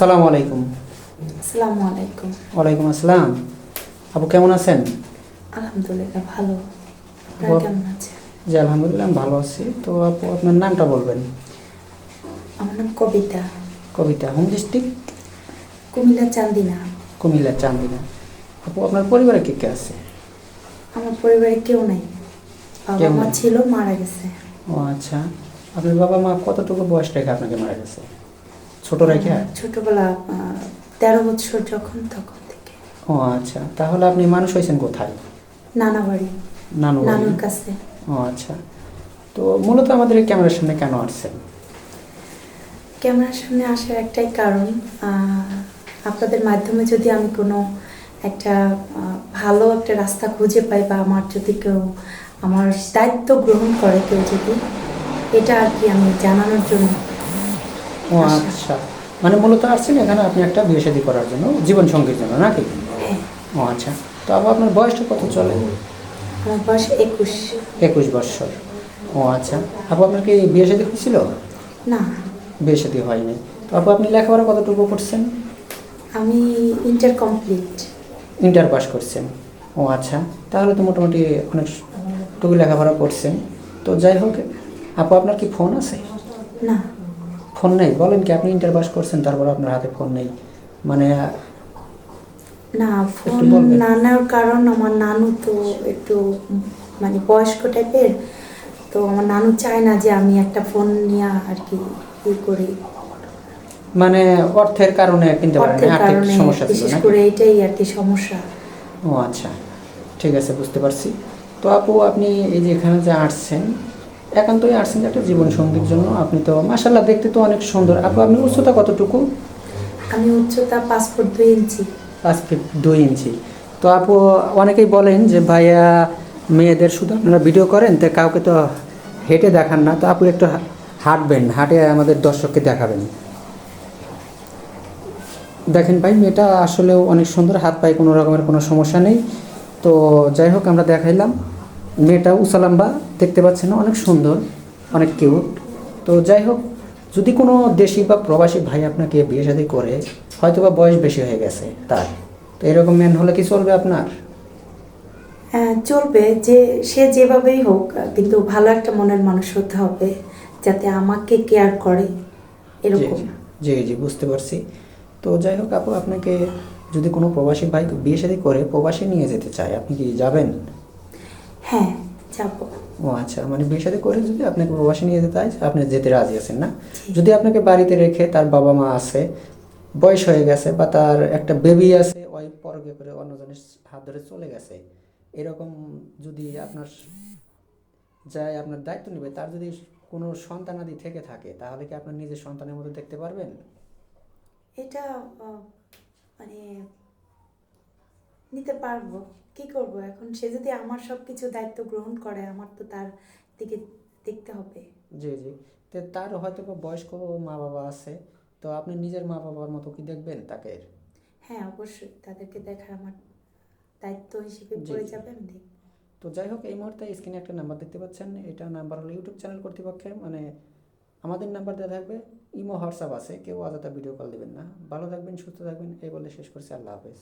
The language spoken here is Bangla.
আসসালামু আলাইকুম। আসসালামু আলাইকুম। ওয়ালাইকুম আসসালাম। আপু কেমন আছেন? আলহামদুলিল্লাহ ভালো। আপনারা আপু, কেমন আছেন? জি আলহামদুলিল্লাহ আমি ভালো আছি। তো আপু আপনার নামটা বলবেন। আমার নাম কবিতা। কবিতা, হোম ডিস্ট্রিক্ট? কুমিল্লা চান্দিনা। কুমিল্লা চান্দিনা। আপু আপনার পরিবারে কে কে আছে? আমার পরিবারে কেউ নাই, বাবা কেউ মা নেই? ছিল, মারা গেছে। ও আচ্ছা। আপনার বাবা মা কতটুকু বয়স রেখে আপনাকে মারা গেছে? ছোট রেখে? ছোটবেলা 13 বছর যখন তখন থেকে। ও আচ্ছা, তাহলে আপনি মানুষ হয়েছেন কোথায়? নানা বাড়ি, নানু বাড়ি? নানুর কাছে। ও আচ্ছা। তো মূলত আমাদের এই ক্যামেরার সামনে কেন আসছেন? ক্যামেরার সামনে আসার একটাই কারণ, আপনাদের মাধ্যমে যদি আমি কোনো একটা ভালো একটা রাস্তা খুঁজে পাই, বা আমার যদি কেউ আমার দায়িত্ব গ্রহণ করে কেউ যদি, এটা আর কি আমি জানানোর জন্য ও আসা। আচ্ছা, মানে মূলত আসছেন এখানে আপনি একটা বিয়ে শাদী করার জন্য, জীবন সঙ্গীর জন্য নাকি? হ্যাঁ। ও আচ্ছা। তো আপু আপনার বয়সটা কত চলে? আমার বয়স 21। 21 বছর। ও আচ্ছা। আপু আপনার কি বিয়ে শাদী হয়েছিল? না, বিয়ে শাদী হয়নি। তো আপু আপনি লেখাপড়া কতটুকু করছেন? আমি ইন্টার কমপ্লিট। ইন্টার পাস করছেন? ও আচ্ছা, তাহলে তো মোটামুটি অনেকটুকু লেখাপড়া করছেন। তো যাই হোক, আপু আপনার কি ফোন আছে? না, ফোন নেই? বলেন কি, আপনি ইন্টার পাস করছেন তারপর আপনার হাতে ফোন নেই? মানে না একটু ফোন বলবেন। না নেওয়ার কারণ আমার নানু তো একটু মানে বয়স্ক টাইপের। তো আমার নানু চায় না যে আমি একটা ফোন নিয়ে আর কি করি। মানে অর্থের কারণে কিনতে পারেন না, অর্থের আর্থিক কারণে সমস্যা ছিল বিশেষ নাকি? করে এটাই আর কি সমস্যা। ও আচ্ছা, ঠিক আছে, বুঝতে পারছি। তো আপু আপনি এই যে এখানে যে আসছেন, একান্তই আসছেন যে একটা জীবন সঙ্গীর জন্য। আপনি তো মাশাআল্লাহ দেখতে তো অনেক সুন্দর। আপু আপনি উচ্চতা কতটুকু? আমি উচ্চতা 5 ফুট 2 ইঞ্চি। 5 ফিট 2 ইঞ্চি। তো আপু অনেকেই বলেন যে ভাইয়া মেয়েদের শুধু আপনারা ভিডিও করেন, তো কাউকে তো হেঁটে দেখান না। তো আপু একটু হাঁটবেন, হাঁটে আমাদের দর্শককে দেখাবেন। দেখেন ভাই, মেয়েটা আসলেও অনেক সুন্দর, হাত পায়ে কোনো রকমের কোনো সমস্যা নেই। তো যাই হোক, আমরা দেখাইলাম। মেয়েটা উসালাম্বা, দেখতে পাচ্ছেন না, অনেক সুন্দর, অনেক কিউট। তো যাই হোক, যদি কোনো দেশি বা প্রবাসী ভাই আপনাকে বিয়ে শাদী করে, হয়তো বা বয়স বেশি হয়ে গেছে তার, তো এরকম ম্যান হলে কি চলবে আপনার? হ্যাঁ চলবে, যে সে যেভাবেই হোক, কিন্তু ভালো একটা মনের মানুষ হতে হবে, যাতে আমাকে কেয়ার করে জি এরকম। জি, জি জি, বুঝতে পারছি। তো যাই হোক আপু, আপনাকে যদি কোনো প্রবাসী ভাই বিয়ে শাদী করে প্রবাসী নিয়ে যেতে চায়, আপনি কি যাবেন? হ্যাঁ, যাবো। ও আচ্ছা, মানে বিয়ে শাদী করে যদি আপনাকে প্রবাসী নিয়ে যেতে হয়, আপনি যেতে রাজি আছেন না? জি। যদি আপনাকে বাড়িতে রেখে, তার বাবা মা আছে, বয়স হয়ে গেছে, বা তার একটা বেবি আছে, ওই পরকে করে অন্যজনের হাত ধরে চলে গেছে, এরকম যদি আপনার যায়, আপনার দায়িত্ব নেবে, তার যদি কোনো সন্তানাদি থেকে থাকে, তাহলে কি আপনার নিজের সন্তানের মতো দেখতে পারবেন? এটা মানে নিতে পারবো। কি করব এখন, সে যদি আমার সব কিছু দায়িত্ব গ্রহণ করে, আমার তো তার দিকে দেখতে হবে। জি জি। তো তার হয়তো বা বয়স্ক মা বাবা আছে, তো আপনি নিজের মা বাবার মতো কি দেখবেন তাকে? হ্যাঁ অবশ্যই, তাদেরকে দেখা আমার দায়িত্ব হিসেবে জি পড়ে জি। যাবে, আমি দেখব। তো যাই হোক, এই মুহূর্তে স্ক্রিনে একটা নাম্বার দেখতে পাচ্ছেন, এটা নাম্বার হলো ইউটিউব চ্যানেল কর্তৃপক্ষের, মানে আমাদের নাম্বার দেওয়া থাকবে। ইমো হোয়াটসঅ্যাপ আছে, কেউ অযথা ভিডিও কল দেবেন না। ভালো থাকবেন, সুস্থ থাকবেন, এই বলে শেষ করছি। আল্লাহ হাফেজ।